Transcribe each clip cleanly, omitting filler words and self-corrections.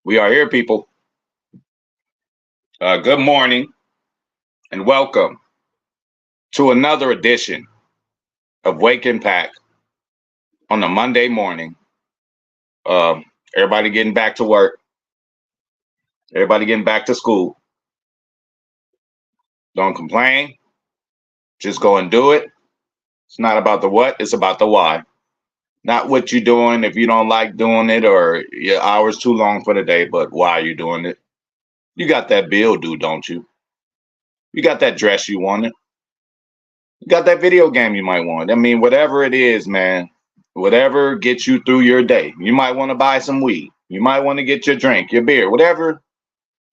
We are here, people. Good morning and welcome to another edition of Wake and Pack on a Monday morning. Everybody getting back to work. Everybody getting back to school. Don't complain. Just go and do it. It's not about the what, it's about the why. Not what you're doing if you don't like doing it or your hours too long for the day, but why are you doing it? You got that bill due, don't you? You got that dress you wanted. You got that video game you might want. I mean, whatever it is, man, whatever gets you through your day. You might want to buy some weed. You might want to get your drink, your beer, whatever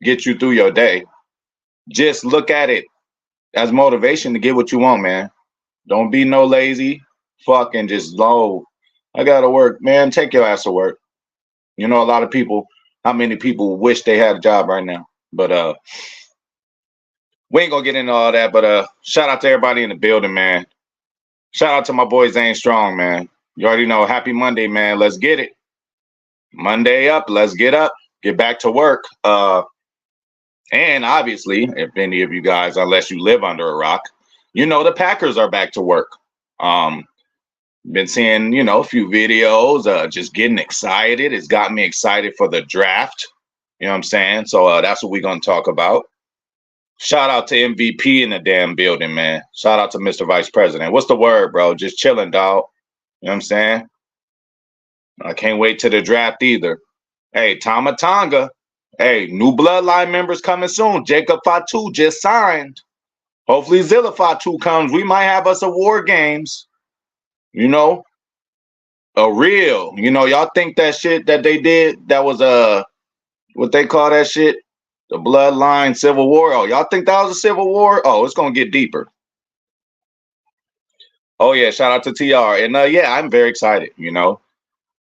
gets you through your day. Just look at it as motivation to get what you want, man. Don't be no lazy fucking just low. I gotta work, man. Take your ass to work. You know, a lot of people, how many people wish they had a job right now? But we ain't gonna get into all that, but shout out to everybody in the building, man. Shout out to my boy Zane Strong, man. You already know, happy Monday, man. Let's get it. Monday up, let's get up, get back to work. And obviously, if any of you guys, unless you live under a rock, you know the Packers are back to work. Been seeing, you know, a few videos, just getting excited. It's got me excited for the draft. You know what I'm saying? So that's what we're gonna talk about. Shout out to MVP in the damn building, man. Shout out to Mr. Vice President. What's the word, bro? Just chilling, dog. You know what I'm saying? I can't wait to the draft either. Hey, Tama Tonga. Hey, new bloodline members coming soon. Jacob Fatu just signed. Hopefully Zilla Fatu comes. We might have us a War Games. You know? A real. You know, y'all think that shit that they did, that was what they call that shit? The Bloodline Civil War. Oh, y'all think that was a civil war? Oh, it's gonna get deeper. Oh yeah, shout out to TR. And yeah, I'm very excited. You know,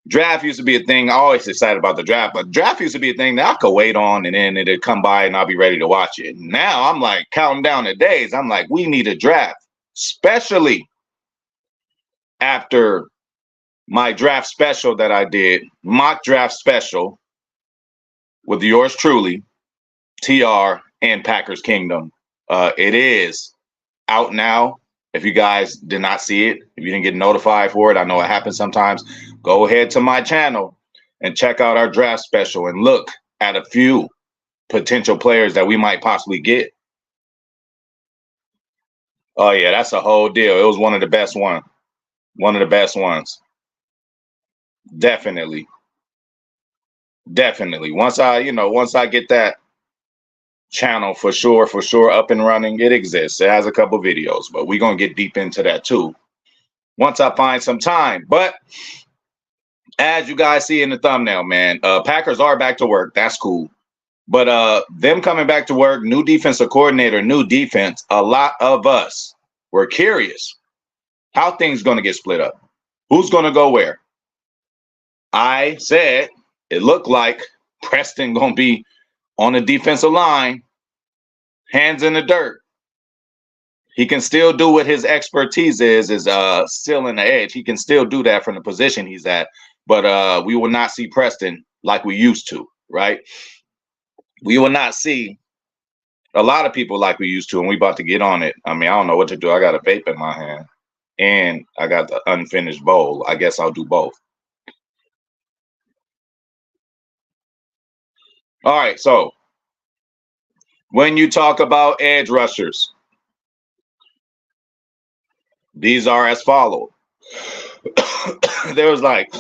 draft used to be a thing. I always excited about the draft, but draft used to be a thing that I could wait on, and then it'd come by, and I'll be ready to watch it. Now I'm like counting down the days. I'm like, we need a draft, especially after my draft special that I did, mock draft special with yours truly, TR and Packers Kingdom. It is out now. If you guys did not see it, if you didn't get notified for it, I know it happens sometimes. Go ahead to my channel and check out our draft special and look at a few potential players that we might possibly get. Oh yeah, that's a whole deal. It was one of the best ones. One of the best ones. Definitely. Definitely. Once I get that channel for sure up and running, it exists. It has a couple videos, but we're gonna get deep into that too once I find some time. But as you guys see in the thumbnail, man, Packers are back to work. That's cool. But them coming back to work, new defensive coordinator, new defense, a lot of us were curious how things gonna get split up, who's gonna go where. I said it looked like Preston gonna be on the defensive line, hands in the dirt. He can still do what his expertise is still in the edge. He can still do that from the position he's at, but we will not see Preston like we used to, right? We will not see a lot of people like we used to, and we about to get on it. I mean, I don't know what to do. I got a vape in my hand, and I got the unfinished bowl. I guess I'll do both. All right, so when you talk about edge rushers, these are as follows. There's like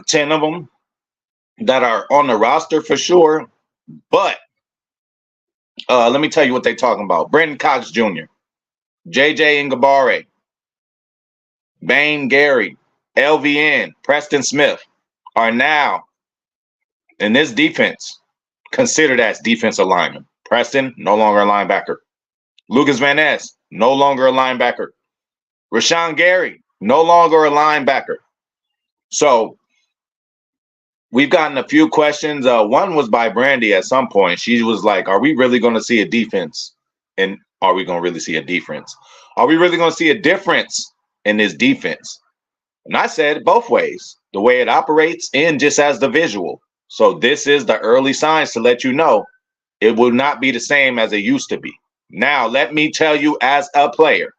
10 of them that are on the roster for sure, but let me tell you what they're talking about. Brenton Cox Jr., JJ Ngabare, Bane Gary, LVN, Preston Smith are now in this defense considered as defensive linemen. Preston, no longer a linebacker. Lucas Van Ness, no longer a linebacker. Rashawn Gary, no longer a linebacker. So we've gotten a few questions. One was by Brandy at some point. She was like, are we really going to see a defense? And are we going to really see a difference? Are we really going to see a difference in this defense? And I said both ways, the way it operates and just as the visual. So this is the early signs to let you know it will not be the same as it used to be. Now, let me tell you, as a player,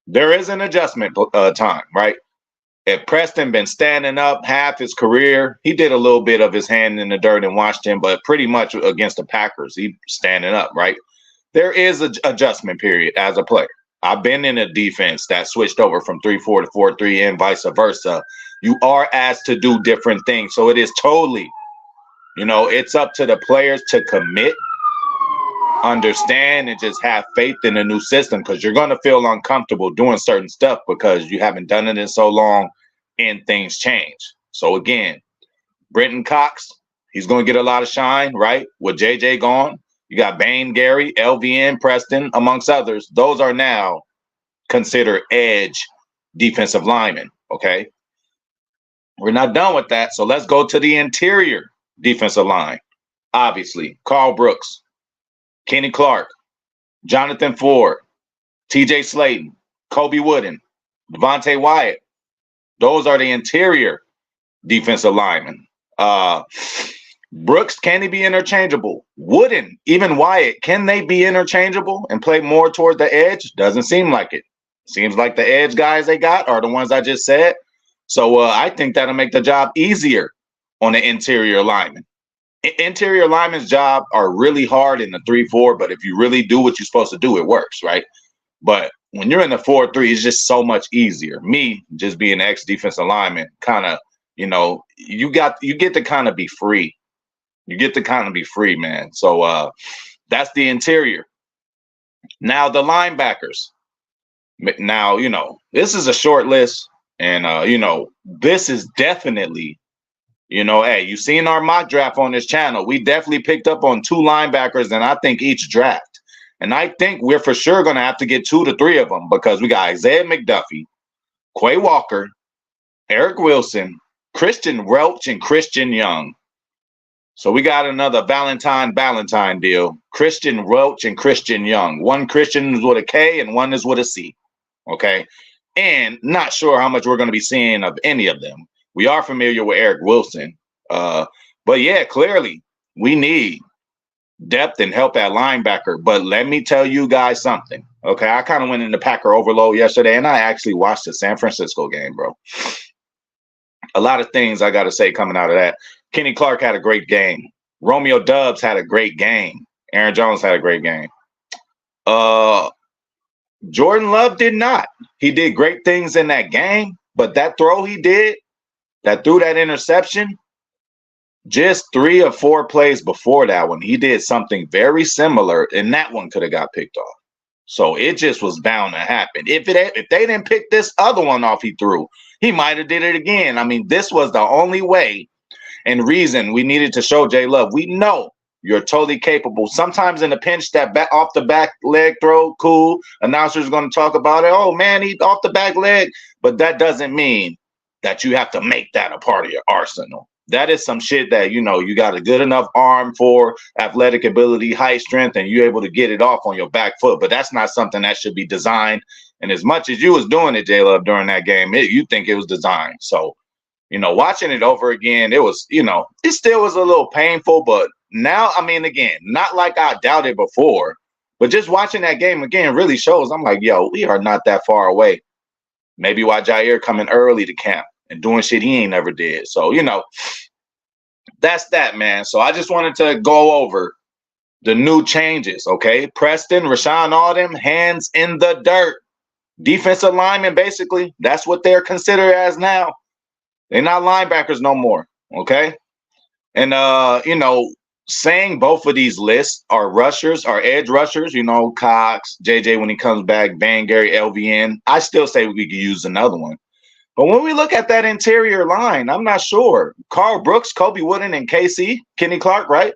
there is an adjustment time, right? If Preston been standing up half his career, he did a little bit of his hand in the dirt in Washington, but pretty much against the Packers, he standing up, right? There is an adjustment period as a player. I've been in a defense that switched over from 3-4 to 4-3 and vice versa. You are asked to do different things. So it is totally, it's up to the players to commit, understand, and just have faith in the new system, because you're going to feel uncomfortable doing certain stuff because you haven't done it in so long and things change. So again, Brenton Cox, he's going to get a lot of shine, right? With JJ gone, you got Bain, Gary, LVN, Preston, amongst others. Those are now considered edge defensive linemen, okay? We're not done with that, so let's go to the interior defensive line. Obviously, Carl Brooks, Kenny Clark, Jonathan Ford, TJ Slayton, Kobe Wooden, Devontae Wyatt. Those are the interior defensive linemen. Brooks, can he be interchangeable? Wooden, even Wyatt, can they be interchangeable and play more toward the edge? Doesn't seem like it. Seems like the edge guys they got are the ones I just said. So I think that'll make the job easier on the interior lineman. Interior linemen's job are really hard in the 3-4, but if you really do what you're supposed to do, it works, right? But when you're in the 4-3, it's just so much easier. Me, just being an ex-defensive lineman, kind of, you get to kind of be free. You get to kind of be free, man. So that's the interior. Now the linebackers. Now, this is a short list, and this is definitely, hey, you've seen our mock draft on this channel. We definitely picked up on 2 linebackers, and I think each draft. And I think we're for sure going to have to get 2 to 3 of them, because we got Isaiah McDuffie, Quay Walker, Eric Wilson, Christian Welch, and Christian Young. So we got another Valentine deal. Christian Welch and Christian Young. One Christian is with a K and one is with a C. Okay. And not sure how much we're going to be seeing of any of them. We are familiar with Eric Wilson. But yeah, clearly we need depth and help at linebacker. But let me tell you guys something. Okay. I kind of went into Packer overload yesterday, and I actually watched the San Francisco game, bro. A lot of things I got to say coming out of that. Kenny Clark had a great game. Romeo Doubs had a great game. Aaron Jones had a great game. Jordan Love did not. He did great things in that game, but that throw he did, that threw that interception, just 3 or 4 plays before that one, he did something very similar, and that one could have got picked off. So it just was bound to happen. If they didn't pick this other one off he threw, he might have did it again. I mean, this was the only way and reason we needed to show J Love. We know you're totally capable. Sometimes in a pinch, that off the back leg throw, cool. Announcer's going to talk about it. Oh, man, he off the back leg. But that doesn't mean that you have to make that a part of your arsenal. That is some shit that, you got a good enough arm for, athletic ability, height, strength, and you're able to get it off on your back foot. But that's not something that should be designed. And as much as you was doing it, J Love, during that game, you think it was designed. So, watching it over again, it was, it still was a little painful. But now, I mean, again, not like I doubted before, but just watching that game again really shows. I'm like, yo, we are not that far away. Maybe why Jair coming early to camp and doing shit he ain't never did. So, that's that, man. So I just wanted to go over the new changes, okay? Preston, Rashawn, all them hands in the dirt. Defensive linemen, basically, that's what they're considered as now. They're not linebackers no more, okay? And, saying both of these lists are rushers, are edge rushers, Cox, JJ when he comes back, Van Gary, LVN. I still say we could use another one. But when we look at that interior line, I'm not sure. Carl Brooks, Kobe Wooden, and KC, Kenny Clark, right?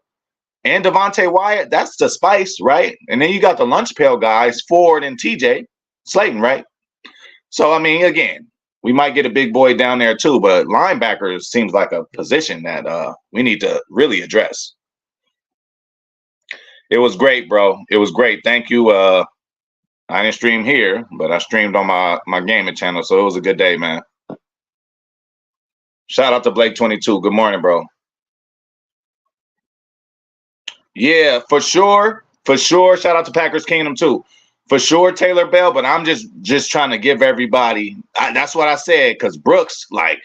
And Devontae Wyatt, that's the spice, right? And then you got the lunch pail guys, Ford and TJ Slayton, right? So, I mean, again, we might get a big boy down there too, but linebacker seems like a position that we need to really address. It was great, bro. It was great. Thank you. I didn't stream here, but I streamed on my gaming channel, so it was a good day, man. Shout out to Blake 22. Good morning, bro. Yeah, for sure. For sure. Shout out to Packers Kingdom too. For sure, Taylor Bell. But I'm just trying to give everybody. That's what I said because Brooks like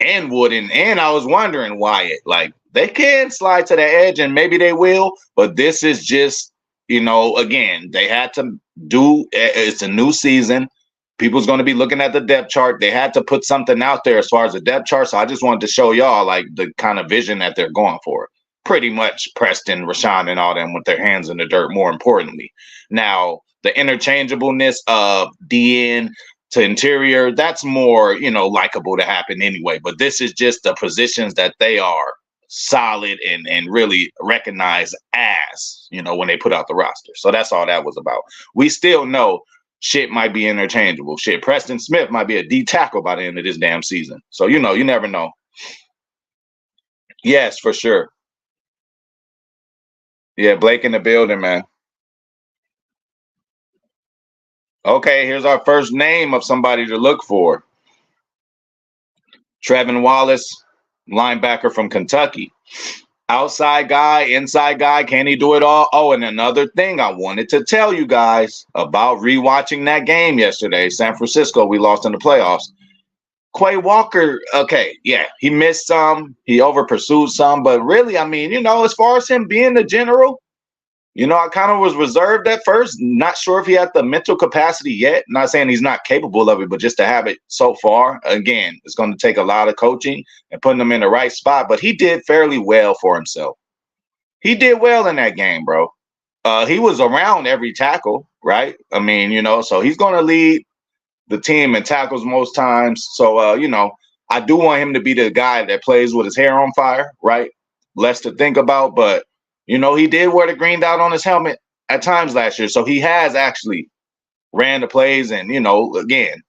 and Wooden and I was wondering Wyatt like they can slide to the edge and maybe they will. But this is just again they had to do. It's a new season. People's going to be looking at the depth chart. They had to put something out there as far as the depth chart. So I just wanted to show y'all like the kind of vision that they're going for. Pretty much Preston, Rashawn, and all them with their hands in the dirt, more importantly. Now, the interchangeableness of DN to interior, that's more, likable to happen anyway. But this is just the positions that they are solid and really recognized as, when they put out the roster. So that's all that was about. We still know shit might be interchangeable. Shit, Preston Smith might be a D tackle by the end of this damn season. So, you never know. Yes, for sure. Yeah, Blake in the building, man. Okay, here's our first name of somebody to look for. Trevin Wallace, linebacker from Kentucky. Outside guy, inside guy, can he do it all? Oh, and another thing I wanted to tell you guys about rewatching that game yesterday, San Francisco, we lost in the playoffs. Quay Walker, okay, yeah, he missed some, he over pursued some, but really, I mean, as far as him being the general, I kind of was reserved at first, not sure if he had the mental capacity yet. Not saying he's not capable of it, but just to have it so far, again, it's going to take a lot of coaching and putting him in the right spot. But he did fairly well for himself. He did well in that game, bro. He was around every tackle, right? I mean, so he's going to lead the team in tackles most times. So, I do want him to be the guy that plays with his hair on fire, right? Less to think about, but he did wear the green dot on his helmet at times last year. So he has actually ran the plays and, again,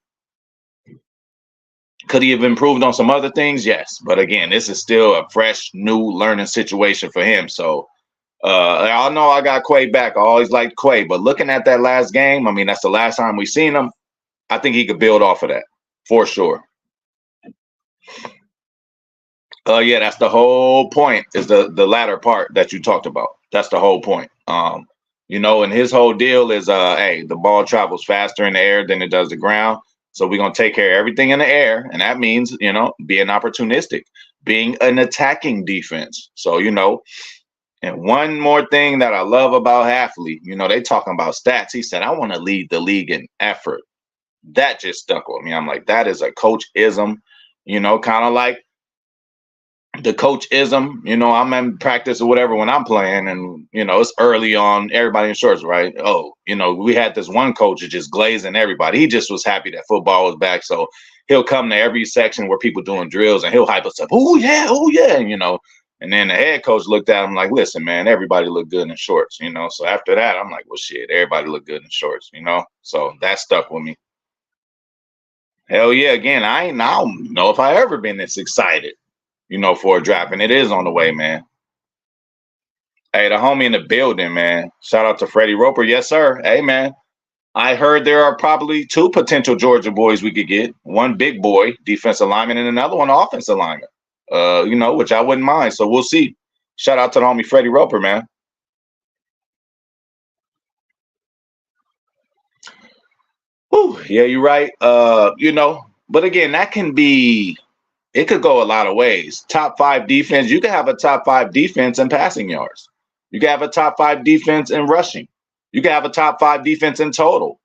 could he have improved on some other things? Yes. But again, this is still a fresh, new learning situation for him. So I know I got Quay back. I always liked Quay, but looking at that last game, I mean, that's the last time we've seen him. I think he could build off of that for sure. Yeah, that's the whole point. Is the latter part that you talked about. That's the whole point. And his whole deal is, hey, the ball travels faster in the air than it does the ground. So we're gonna take care of everything in the air, and that means being opportunistic, being an attacking defense. So and one more thing that I love about Halfley, they talking about stats. He said, "I want to lead the league in effort." That just stuck with me. I'm like, that is a coach-ism, kind of like the coach-ism. I'm in practice or whatever when I'm playing, and it's early on, everybody in shorts, right? Oh, we had this one coach that just glazing everybody. He just was happy that football was back, so he'll come to every section where people doing drills and he'll hype us up. Oh yeah, and then the head coach looked at him like, listen, man, everybody look good in shorts, So after that, I'm like, well, shit, everybody look good in shorts, So that stuck with me. Hell yeah! Again, I don't know if I ever been this excited, for a draft, and it is on the way, man. Hey, the homie in the building, man. Shout out to Freddie Roper. Yes, sir. Hey, man. I heard there are probably two potential Georgia boys we could get. One big boy, defensive lineman, and another one offensive lineman. Which I wouldn't mind. So we'll see. Shout out to the homie Freddie Roper, man. Whew, yeah, you're right. But again, that can be it could go a lot of ways. Top five defense. You can have a top five defense in passing yards. You can have a top five defense in rushing. You can have a top five defense in total.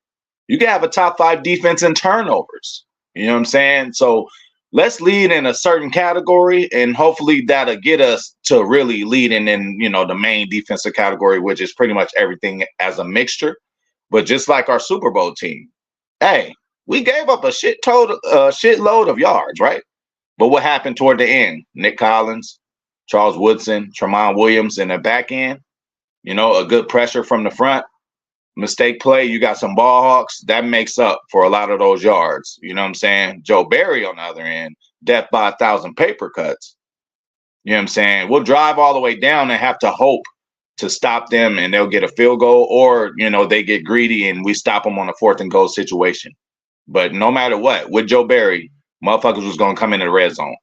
You can have a top five defense in turnovers. You know what I'm saying? So let's lead in a certain category, and hopefully that'll get us to really leading in, the main defensive category, which is pretty much everything as a mixture. But just like our Super Bowl team, hey, we gave up a shitload of yards, right? But what happened toward the end? Nick Collins, Charles Woodson, Tramon Williams in the back end, a good pressure from the front. Mistake play, you got some ball hawks. That makes up for a lot of those yards. You know what I'm saying? Joe Barry on the other end, death by 1,000 paper cuts. You know what I'm saying? We'll drive all the way down and have to hope to stop them and they'll get a field goal, or, they get greedy and we stop them on a 4th and goal situation. But no matter what, with Joe Barry, motherfuckers was going to come into the red zone.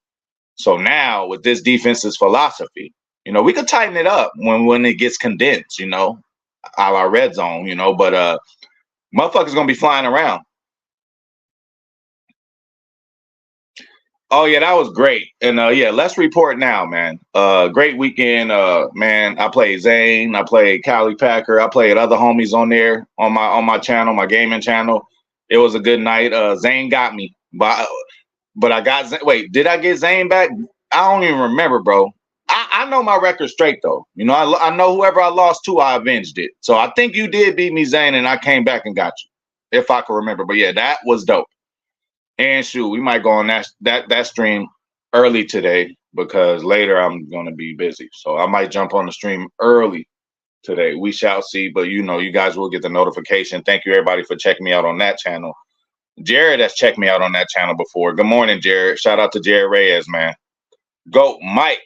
So now with this defense's philosophy, We could tighten it up when it gets condensed, a la red zone, but motherfuckers gonna be flying around. Oh yeah, that was great. And yeah, let's report now, man. Great weekend. Man, I played Zane, I played Cali Packer, I played other homies on there on my channel, my gaming channel. It was a good night. Zane got me, but I got wait, did I get Zane back? I don't even remember, bro. I know my record straight though. I know whoever I lost to, I avenged it. So I think you did beat me, Zane, and I came back and got you, if I can remember. But yeah, that was dope. And shoot, we might go on that stream early today because later I'm gonna be busy. So I might jump on the stream early today. We shall see. But you guys will get the notification. Thank you everybody for checking me out on that channel. Jared has checked me out on that channel before. Good morning, Jared. Shout out to Jared Reyes, man. Goat Mike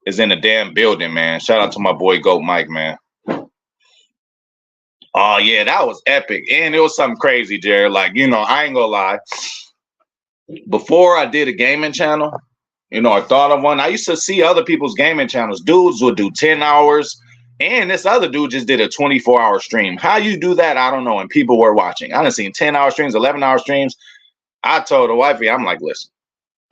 is in the damn building, man. Shout out to my boy Goat Mike, man. Oh yeah, that was epic. And it was something crazy, Jared. Like, I ain't gonna lie. Before I did a gaming channel, I thought of one. I used to see other people's gaming channels. Dudes would do 10 hours. And this other dude just did a 24-hour stream. How you do that, I don't know. And people were watching. I done seen 10-hour streams, 11-hour streams. I told the wifey, I'm like, listen,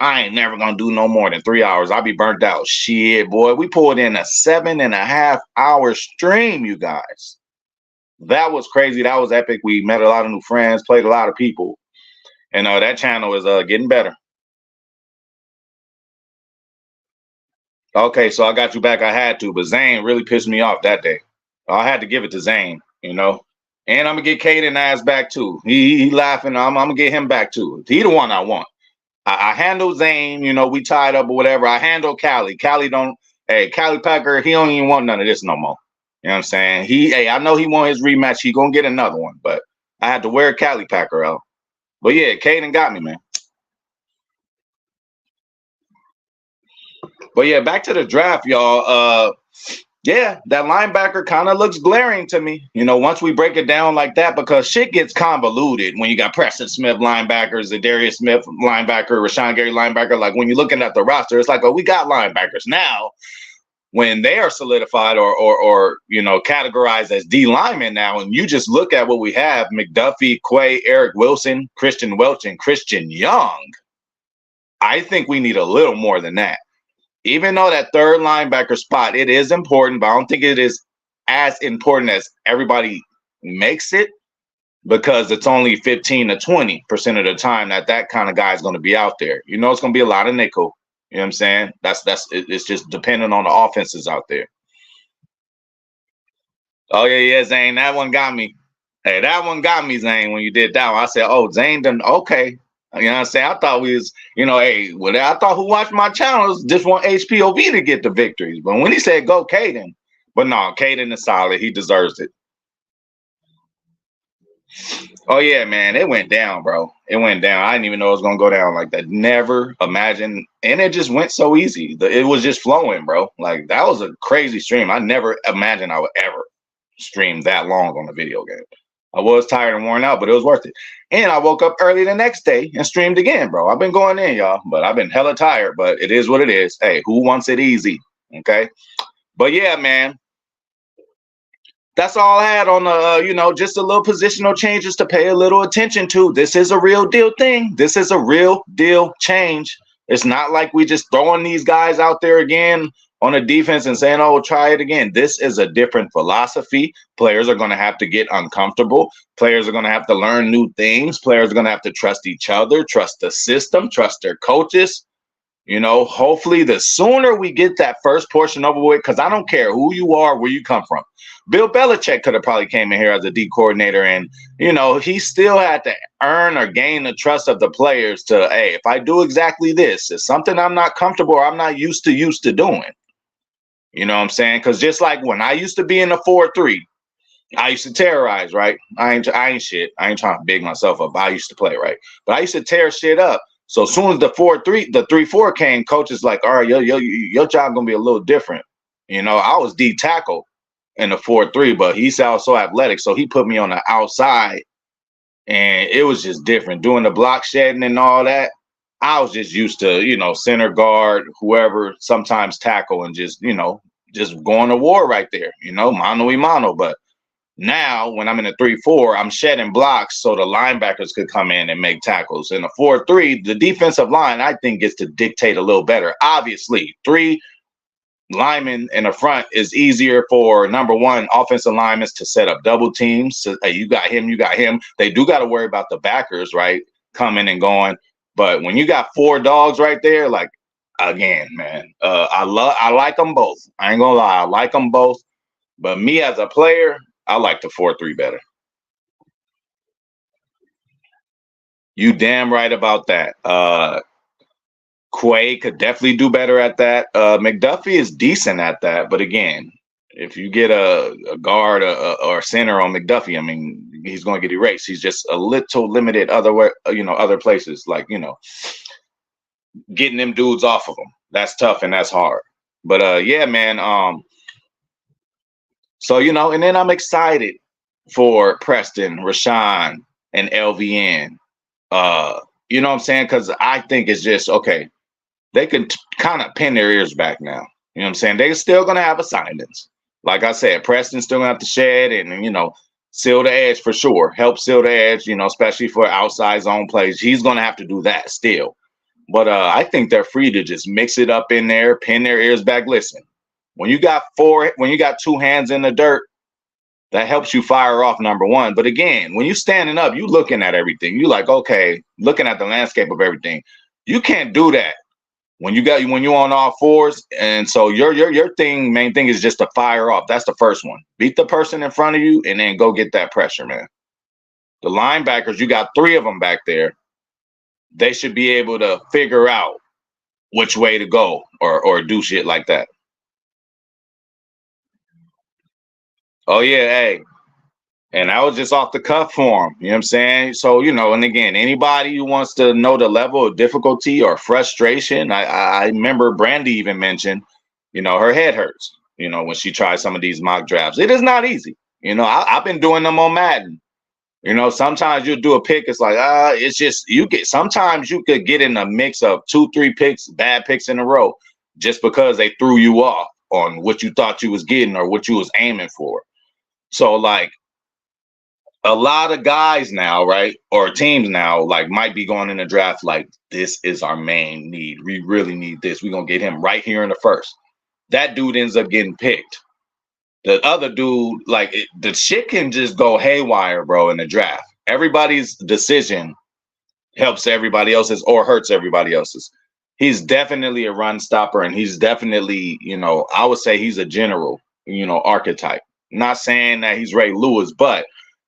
I ain't never gonna do no more than 3 hours. I'll be burnt out. Shit, boy. We pulled in a 7.5-hour stream, you guys. That was crazy. That was epic. We met a lot of new friends, played a lot of people. And that channel is getting better. Okay, so I got you back. I had to, but Zane really pissed me off that day. I had to give it to Zane, And I'm gonna get Caden ass back too. He laughing. I'm gonna get him back too. He the one I want. I handle Zane. We tied up or whatever. I handle Cali. Cali Packer. He don't even want none of this no more. You know what I'm saying? I know he want his rematch. He gonna get another one, but I had to wear Cali Packer out. But yeah, Caden got me, man. But yeah, back to the draft, y'all. Yeah, that linebacker kind of looks glaring to me. Once we break it down like that, because shit gets convoluted when you got Preston Smith linebackers, the Darius Smith linebacker, Rashawn Gary linebacker. Like when you're looking at the roster, it's like, oh, we got linebackers now. When they are solidified or categorized as D linemen now, and you just look at what we have: McDuffie, Quay, Eric Wilson, Christian Welch, and Christian Young. I think we need a little more than that. Even though that third linebacker spot, it is important, but I don't think it is as important as everybody makes it, because it's only 15 to 20% of the time that kind of guy is going to be out there. It's going to be a lot of nickel. You know what I'm saying? It's just dependent on the offenses out there. Oh yeah, Zane, that one got me. Hey, that one got me, Zane, when you did that one. I said, oh, Zane done okay. You know what I'm saying? I thought we was, I thought who watched my channels just want HPOV to get the victories. But when he said go Caden, but no, Caden is solid. He deserves it. Oh yeah, man, it went down, bro. It went down. I didn't even know it was gonna go down like that. Never imagined, and it just went so easy. It was just flowing, bro. Like that was a crazy stream. I never imagined I would ever stream that long on a video game. I was tired and worn out, but it was worth it. And I woke up early the next day and streamed again, bro. I've been going in, y'all, but I've been hella tired, but it is what it is. Hey, who wants it easy? Okay. But yeah, man, that's all I had on the, just a little positional changes to pay a little attention to. This is a real deal thing. This is a real deal change. It's not like we just throwing these guys out there again on a defense and saying, oh, try it again. This is a different philosophy. Players are going to have to get uncomfortable. Players are going to have to learn new things. Players are going to have to trust each other, trust the system, trust their coaches. Hopefully the sooner we get that first portion over with, because I don't care who you are, where you come from. Bill Belichick could have probably came in here as a D coordinator, and, he still had to earn or gain the trust of the players to, hey, if I do exactly this, it's something I'm not comfortable or I'm not used to doing. You know what I'm saying? Because just like when I used to be in the 4-3, I used to terrorize, right? I ain't shit. I ain't trying to big myself up. I used to play, right? But I used to tear shit up. So as soon as the 4-3, the 3-4 came, coach is like, all right, your job gonna be a little different. I was D tackle in the 4-3, but he's also athletic, so he put me on the outside, and it was just different. Doing the block shedding and all that, I was just used to, center guard, whoever, sometimes tackle, and just going to war right there, mano y mano. But now, when I'm in a 3-4, I'm shedding blocks so the linebackers could come in and make tackles. In a 4-3, the defensive line, I think, gets to dictate a little better. Obviously, 3 linemen in the front is easier for, number one, offensive linemen to set up double teams. So, hey, you got him, you got him. They do got to worry about the backers, right, coming and going. But when you got 4 dogs right there, like, again, man, I like them both. I ain't gonna lie, I like them both. But me as a player, I like the 4-3 better. You damn right about that. Quay could definitely do better at that. McDuffie is decent at that, but again, if you get a guard or a center on McDuffie, I mean, he's going to get erased. He's just a little limited other places, like getting them dudes off of him. That's tough and that's hard. But yeah, man. So and then I'm excited for Preston, Rashawn, and LVN. You know what I'm saying? Because I think it's just okay. They can kind of pin their ears back now. You know what I'm saying? They're still going to have assignments. Like I said, Preston's still going to have to shed and, seal the edge for sure. Help seal the edge, especially for outside zone plays. He's going to have to do that still. But I think they're free to just mix it up in there, pin their ears back. Listen, when you got 2 hands in the dirt, that helps you fire off, number one. But again, when you're standing up, you looking at everything. You like, okay, looking at the landscape of everything. You can't do that when you're on all fours. And so your main thing is just to fire off. That's the first one. Beat the person in front of you and then go get that pressure, man. The linebackers, you got 3 of them back there. They should be able to figure out which way to go or do shit like that. Oh yeah, hey. And I was just off the cuff for him. You know what I'm saying? So, and again, anybody who wants to know the level of difficulty or frustration, I remember Brandy even mentioned, her head hurts, when she tries some of these mock drafts. It is not easy. I've been doing them on Madden. Sometimes you do a pick. It's like, it's just, sometimes you could get in a mix of 2-3 picks, bad picks in a row, just because they threw you off on what you thought you was getting or what you was aiming for. So like, a lot of guys now, right, or teams now, like, might be going in the draft like, this is our main need. We really need this. We're going to get him right here in the first. That dude ends up getting picked. The other dude, like, the shit can just go haywire, bro, in the draft. Everybody's decision helps everybody else's or hurts everybody else's. He's definitely a run stopper, and he's definitely, I would say he's a general, archetype. Not saying that he's Ray Lewis, but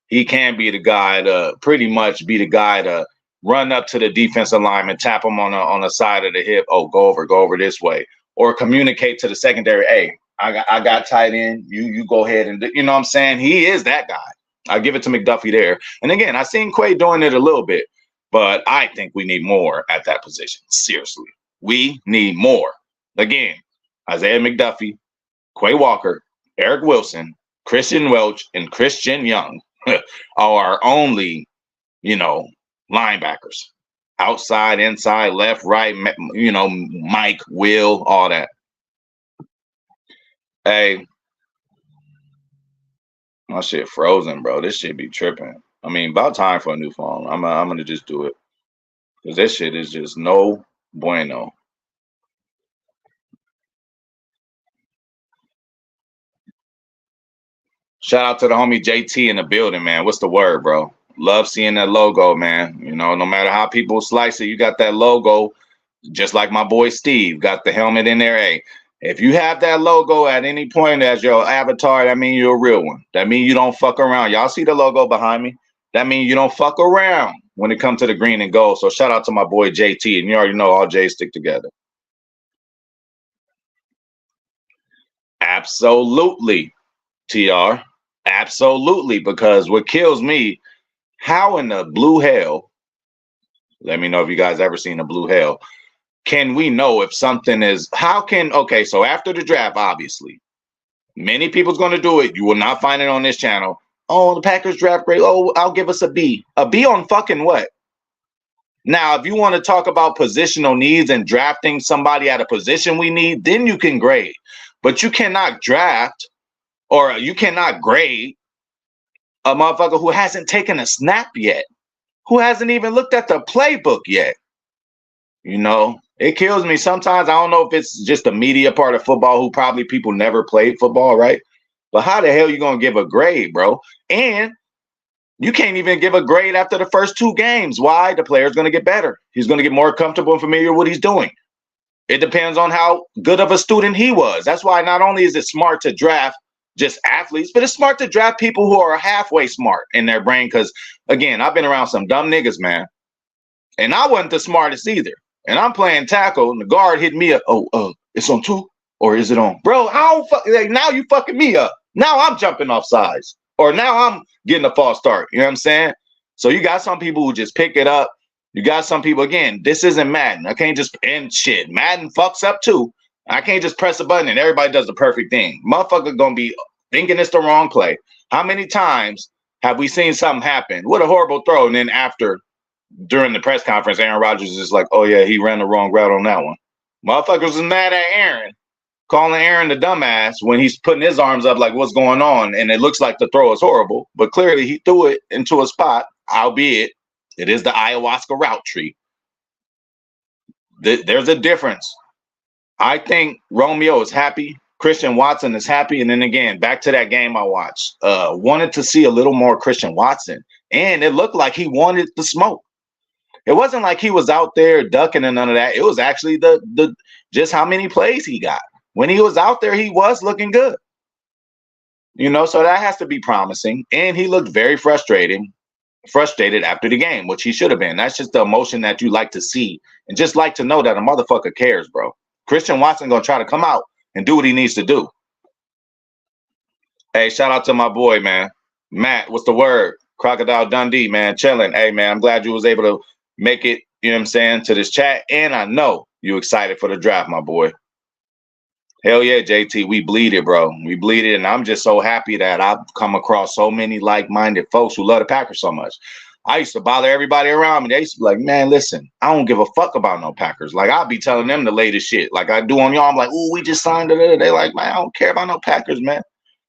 he can be the guy to pretty much be the guy to run up to the defensive lineman, tap him on the side of the hip. Oh, go over this way, or communicate to the secondary. Hey, I got tight end. You go ahead and you know what I'm saying. He is that guy. I give it to McDuffie there. And again, I seen Quay doing it a little bit, but I think we need more at that position. Seriously, we need more. Again, Isaiah McDuffie, Quay Walker, Eric Wilson, Christian Welch, and Christian Young are our only, linebackers. Outside, inside, left, right, Mike, Will, all that. Hey, my shit frozen, bro. This shit be tripping. I mean, about time for a new phone. I'm gonna just do it. Because this shit is just no bueno. Shout out to the homie JT in the building, man. What's the word, bro? Love seeing that logo, man. No matter how people slice it, you got that logo. Just like my boy Steve got the helmet in there. Hey, if you have that logo at any point as your avatar, that means you're a real one. That means you don't fuck around. Y'all see the logo behind me? That means you don't fuck around when it comes to the green and gold. So shout out to my boy JT. And you already know all J's stick together. Absolutely, TR. Absolutely. Because what kills me, how in the blue hell, let me know if you guys ever seen a blue hell, can we know if something is, okay, so after the draft, obviously, many people's going to do it. You will not find it on this channel. Oh, the Packers draft grade. Oh, I'll give us a B. A B on fucking what? Now, if you want to talk about positional needs and drafting somebody at a position we need, then you can grade. But you cannot draft or you cannot grade a motherfucker who hasn't taken a snap yet, who hasn't even looked at the playbook yet. You know, it kills me sometimes. I don't know if it's just the media part of football who probably people never played football, right? But how the hell you going to give a grade, bro? And you can't even give a grade after the first 2 games. Why? The player's going to get better. He's going to get more comfortable and familiar with what he's doing. It depends on how good of a student he was. That's why not only is it smart to draft just athletes, but it's smart to draft people who are halfway smart in their brain. Because, again, I've been around some dumb niggas, man. And I wasn't the smartest either. And I'm playing tackle, and the guard hit me up. It's on 2, or is it on? Bro, how like, now you fucking me up. Now I'm jumping off sides. Or now I'm getting a false start. You know what I'm saying? So you got some people who just pick it up. You got some people, again, this isn't Madden. I can't just end shit. Madden fucks up too. I can't just press a button and everybody does the perfect thing. Motherfucker gonna be thinking it's the wrong play. How many times have we seen something happen? What a horrible throw. And then during the press conference, Aaron Rodgers is like, oh yeah, he ran the wrong route on that one. Motherfuckers is mad at Aaron, calling Aaron the dumbass when he's putting his arms up like, what's going on? And it looks like the throw is horrible, but clearly he threw it into a spot, albeit it is the ayahuasca route tree. There's a difference. I think Romeo is happy. Christian Watson is happy. And then again, back to that game I watched. Wanted to see a little more Christian Watson. And it looked like he wanted the smoke. It wasn't like he was out there ducking and none of that. It was actually the just how many plays he got. When he was out there, he was looking good. You know, so that has to be promising. And he looked very frustrated after the game, which he should have been. That's just the emotion that you like to see and just like to know that a motherfucker cares, bro. Christian Watson gonna try to come out and do what he needs to do. Hey, shout out to my boy, man. Matt, what's the word? Crocodile Dundee, man, chilling. Hey, man, I'm glad you was able to make it, you know what I'm saying, to this chat. And I know you excited for the draft, my boy. Hell yeah, JT, we bleed it, bro. We bleed it, and I'm just so happy that I've come across so many like-minded folks who love the Packers so much. I used to bother everybody around me. They used to be like, man, listen, I don't give a fuck about no Packers. Like, I'll be telling them the latest shit. Like I do on y'all. I'm like, ooh, we just signed it. They like, man, I don't care about no Packers, man.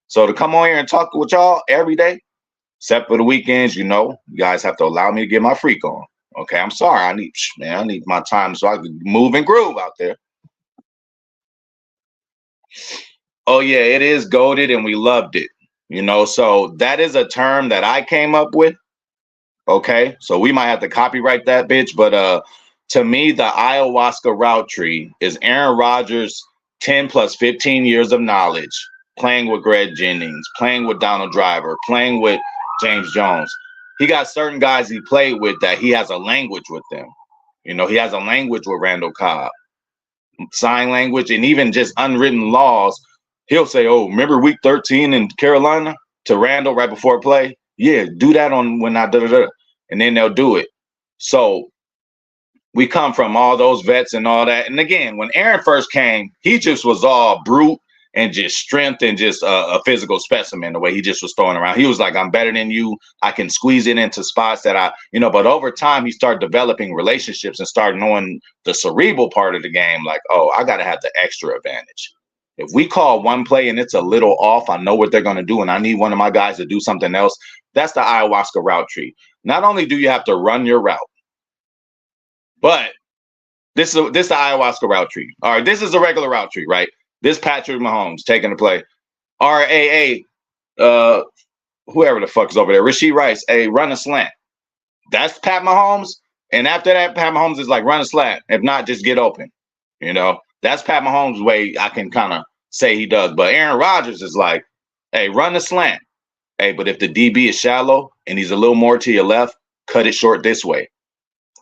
So to come on here and talk with y'all every day, except for the weekends, you know, you guys have to allow me to get my freak on. Okay, I'm sorry. I need my time so I can move and groove out there. Oh yeah, it is goated and we loved it. You know, so that is a term that I came up with. Okay, so we might have to copyright that bitch, but to me, the ayahuasca route tree is Aaron Rodgers' 10 plus 15 years of knowledge, playing with Greg Jennings, playing with Donald Driver, playing with James Jones. He got certain guys he played with that he has a language with them. You know, he has a language with Randall Cobb, sign language, and even just unwritten laws. He'll say, oh, remember week 13 in Carolina to Randall right before play? Yeah, do that on when I da-da-da. And then they'll do it. So we come from all those vets and all that. And again, when Aaron first came, he just was all brute and just strength and just a physical specimen, the way he just was throwing around. He was like, I'm better than you. I can squeeze it into spots that but over time he started developing relationships and started knowing the cerebral part of the game. Like, oh, I got to have the extra advantage. If we call one play and it's a little off, I know what they're going to do, and I need one of my guys to do something else. That's the ayahuasca route tree. Not only do you have to run your route, but this is the ayahuasca route tree. All right, this is a regular route tree, right? This Patrick Mahomes taking the play. RAA, whoever the fuck is over there, Rashee Rice, run a slant. That's Pat Mahomes. And after that, Pat Mahomes is like, run a slant. If not, just get open. You know, that's Pat Mahomes' way. I can kind of say he does. But Aaron Rodgers is like, hey, run a slant. Hey, but if the DB is shallow and he's a little more to your left, cut it short this way.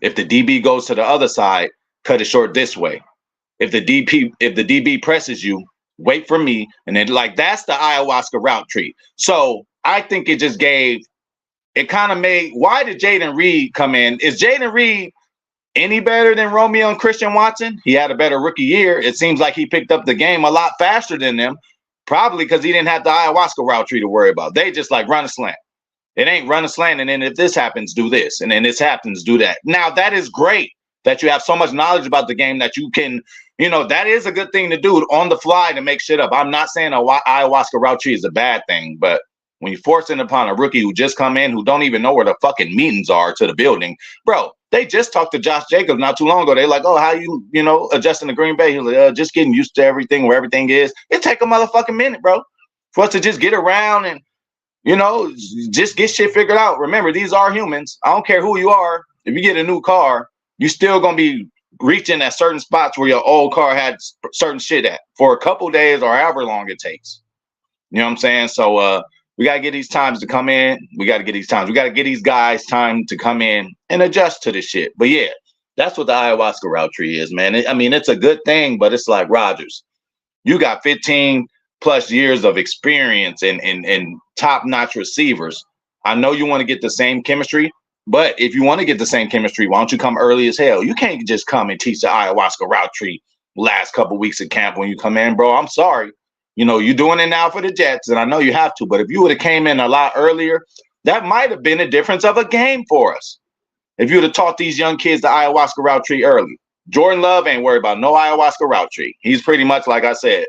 If the DB goes to the other side, cut it short this way. If the DB presses you, wait for me. And then that's the ayahuasca route tree. So I think it just kind of made, why did Jaden Reed come in? Is Jaden Reed any better than Romeo and Christian Watson? He had a better rookie year. It seems like he picked up the game a lot faster than them, probably because he didn't have the ayahuasca route tree to worry about. They just like run a slant. It ain't run a slant, and then if this happens, do this, and then this happens, do that. Now that is great that you have so much knowledge about the game that you can, that is a good thing to do on the fly to make shit up. I'm not saying a ayahuasca route tree is a bad thing, but when you're forcing upon a rookie who just come in, who don't even know where the fucking meetings are to the building, bro, they just talked to Josh Jacobs not too long ago. They like, oh, how adjusting to Green Bay? He's like, just getting used to everything, where everything is. It take a motherfucking minute, bro, for us to just get around and just get shit figured out. Remember, these are humans. I don't care who you are. If you get a new car, you still gonna be reaching at certain spots where your old car had certain shit at for a couple days or however long it takes. You know what I'm saying? So we gotta get these times to come in. We gotta get these guys time to come in and adjust to this shit. But yeah, that's what the ayahuasca route tree is, man. It's a good thing, but it's like Rodgers. You got 15 plus years of experience and top-notch receivers. I know you want to get the same chemistry, but if you want to get the same chemistry, why don't you come early as hell? You can't just come and teach the ayahuasca route tree last couple weeks of camp when you come in, bro. I'm sorry. You're doing it now for the Jets, and I know you have to, but if you would have came in a lot earlier, that might have been a difference of a game for us. If you would have taught these young kids the ayahuasca route tree early. Jordan Love ain't worried about no ayahuasca route tree. He's pretty much, like I said,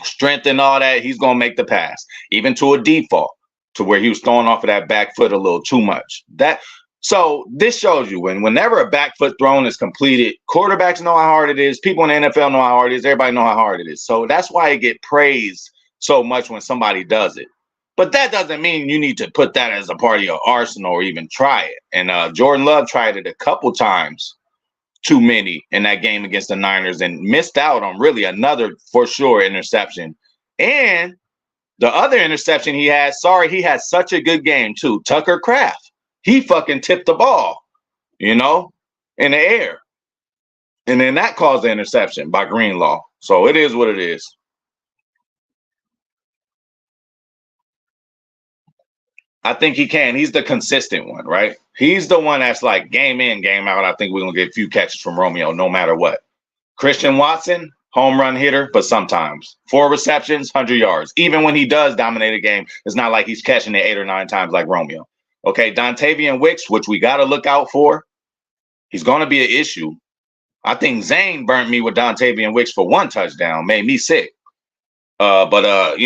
strength and all that, he's going to make the pass, even to a default, to where he was throwing off of that back foot a little too much. So this shows you whenever a back foot thrown is completed, quarterbacks know how hard it is. People in the NFL know how hard it is. Everybody know how hard it is. So that's why it get praised so much when somebody does it. But that doesn't mean you need to put that as a part of your arsenal or even try it. And Jordan Love tried it a couple times, too many, in that game against the Niners, and missed out on really another for sure interception. And the other interception he had such a good game too. Tucker Kraft, he fucking tipped the ball, in the air. And then that caused the interception by Greenlaw. So it is what it is. I think he can. He's the consistent one, right? He's the one that's like game in, game out. I think we're going to get a few catches from Romeo no matter what. Christian Watson, home run hitter, but sometimes 4 receptions, 100 yards. Even when he does dominate a game, it's not like he's catching it 8 or 9 times like Romeo. Okay, Dontavian Wicks, which we got to look out for. He's going to be an issue. I think Zane burnt me with Dontavian Wicks for 1 touchdown, made me sick. But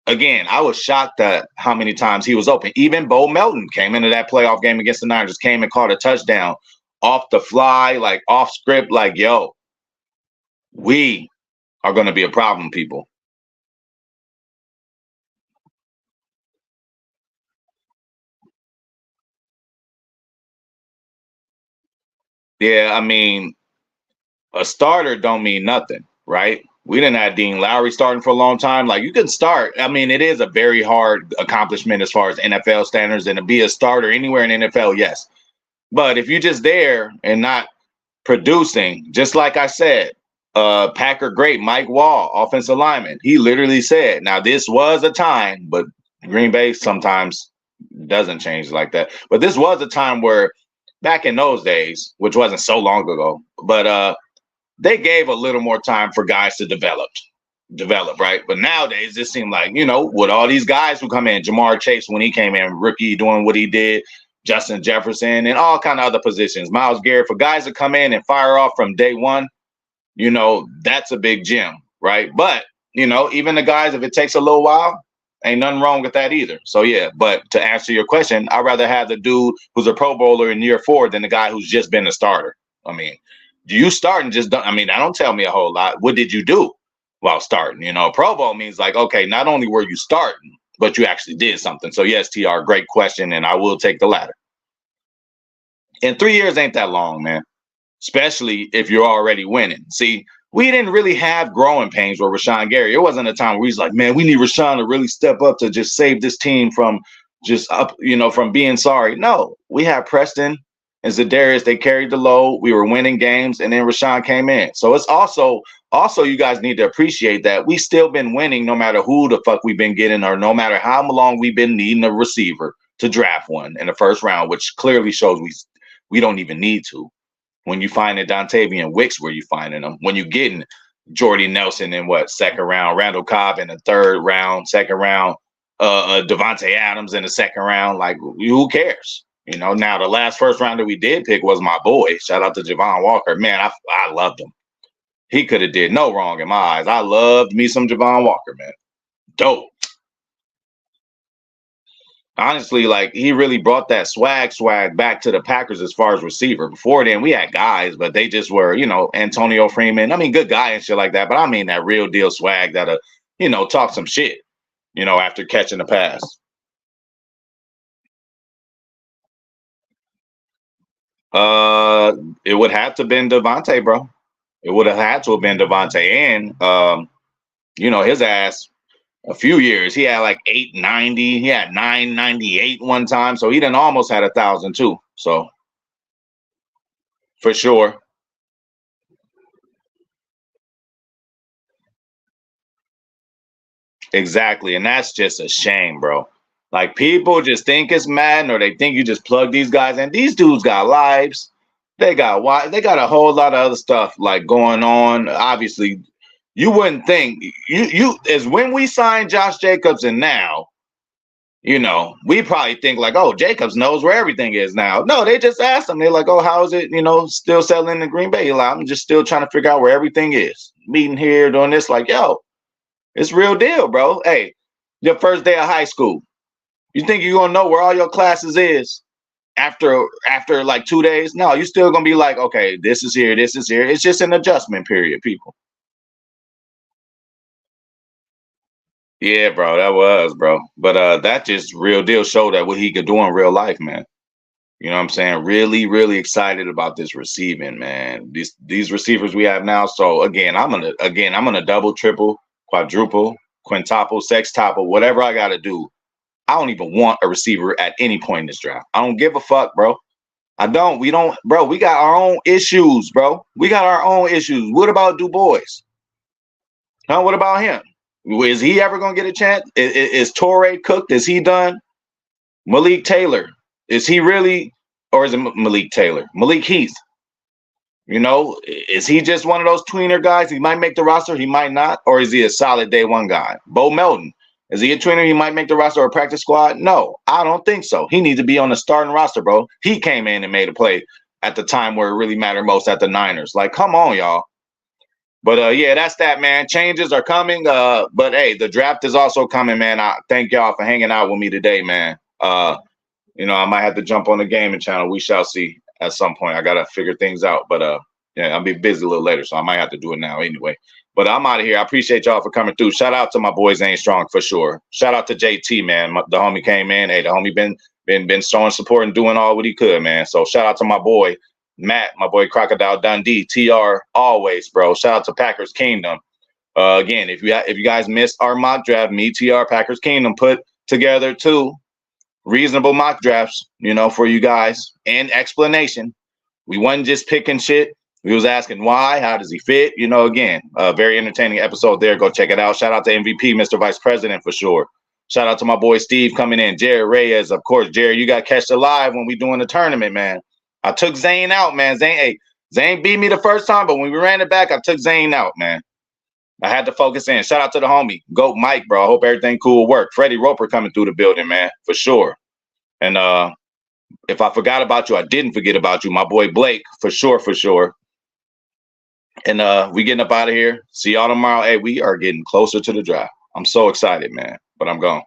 again, I was shocked at how many times he was open. Even Bo Melton came into that playoff game against the Niners, came and caught a touchdown off the fly, like off script, like, yo, we are going to be a problem, people. Yeah, a starter don't mean nothing, right? We didn't have Dean Lowry starting for a long time. Like, you can start. It is a very hard accomplishment as far as NFL standards, and to be a starter anywhere in NFL, yes. But if you're just there and not producing, just like I said, Packer great Mike Wall, offensive lineman, he literally said, now this was a time, but Green Bay sometimes doesn't change like that. But this was a time where back in those days, which wasn't so long ago, but they gave a little more time for guys to develop, right? But nowadays, it seemed like, with all these guys who come in, Jamar Chase, when he came in, rookie, doing what he did, Justin Jefferson, and all kind of other positions, Myles Garrett, for guys to come in and fire off from day one, that's a big gem, right? But, even the guys, if it takes a little while, ain't nothing wrong with that either. So, yeah, but to answer your question, I'd rather have the dude who's a Pro Bowler in year 4 than the guy who's just been a starter. Do you start and just don't? That don't tell me a whole lot. What did you do while starting? Pro Bowl means like, okay, not only were you starting, but you actually did something. So, yes, TR, great question, and I will take the latter. And 3 years ain't that long, man, especially if you're already winning. See, we didn't really have growing pains with Rashawn Gary. It wasn't a time where he's like, man, we need Rashawn to really step up to just save this team from just up, from being sorry. No, we had Preston and Zadarius. They carried the load. We were winning games, and then Rashawn came in. So it's also you guys need to appreciate that we still been winning no matter who the fuck we've been getting or no matter how long we've been needing a receiver to draft one in the first round, which clearly shows we don't even need to. When you find a Dontavian Wicks, where you finding them? When you getting Jordy Nelson in second round, Randall Cobb in the third round, second round, Devontae Adams in the second round. Like, who cares? You know, now the last first round that we did pick was my boy. Shout out to Javon Walker. Man, I loved him. He could have did no wrong in my eyes. I loved me some Javon Walker, man. Dope. Honestly, like he really brought that swag back to the Packers as far as receiver. Before then, we had guys, but they just were, you know, Antonio Freeman. I mean, good guy and shit like that. But I mean that real deal swag that, you know, talk some shit, you know, after catching the pass. It would have to been Devontae, bro. It would have had to have been Devontae, and you know, his ass. A few years, he had like 890. He had 998 one time, so he done almost had 1,000 too. So for sure, exactly, and that's just a shame, bro. Like people just think it's Madden, or they think you just plug these guys in. These dudes got lives. They got why they got a whole lot of other stuff like going on. Obviously, you wouldn't think you is when we signed Josh Jacobs and now, you know, we probably think like, oh, Jacobs knows where everything is now. No, they just asked him. They're like, oh, how is it, you know, still settling in Green Bay? Like, I'm just still trying to figure out where everything is. Meeting here, doing this, like, yo, it's real deal, bro. Hey, your first day of high school. You think you're gonna know where all your classes is after like 2 days? No, you're still gonna be like, okay, this is here, this is here. It's just an adjustment period, people. Yeah, bro, that was, bro. But that just real deal showed that what he could do in real life, man. You know what I'm saying? Really, really excited about this receiving, man. These receivers we have now. So I'm gonna double, triple, quadruple, quintuple, sextuple, whatever I gotta do. I don't even want a receiver at any point in this draft. I don't give a fuck, bro. I don't. We don't, bro. We got our own issues, bro. We got our own issues. What about Du Bois? Huh? What about him? Is he ever gonna get a chance? Is Torrey cooked? Is he done? Malik Taylor, is he really, or is it Malik Taylor? Malik Heath, you know, is he just one of those tweener guys? He might make the roster, he might not, or is he a solid day one guy? Bo Melton, is he a tweener? He might make the roster or practice squad? No, I don't think so. He needs to be on the starting roster, bro. He came in and made a play at the time where it really mattered most at the Niners. Like, come on, y'all. But yeah, that's that, man. Changes are coming. But hey, the draft is also coming, man. I thank y'all for hanging out with me today, man. You know, I might have to jump on the gaming channel. We shall see at some point. I gotta figure things out, but yeah, I'll be busy a little later, so I might have to do it now anyway. But I'm out of here. I appreciate y'all for coming through. Shout out to my boy Zane Strong for sure. Shout out to JT, man. The homie came in. Hey, the homie been showing support and doing all what he could, man. So shout out to my boy Matt, my boy Crocodile Dundee, TR always, bro. Shout out to Packers Kingdom. Again, if you guys missed our mock draft, me, TR, Packers Kingdom put together two reasonable mock drafts, you know, for you guys and explanation. We wasn't just picking shit. We was asking why, how does he fit? You know, again, a very entertaining episode there. Go check it out. Shout out to MVP, Mr. Vice President for sure. Shout out to my boy Steve coming in. Jared Reyes, of course. Jared, you got catch the live when we doing the tournament, man. I took Zane out, man. Zane beat me the first time, but when we ran it back, I took Zane out, man. I had to focus in. Shout out to the homie. Goat Mike, bro. I hope everything cool will work. Freddie Roper coming through the building, man, for sure. And if I forgot about you, I didn't forget about you. My boy Blake, for sure, for sure. And we getting up out of here. See y'all tomorrow. Hey, we are getting closer to the draft. I'm so excited, man. But I'm gone.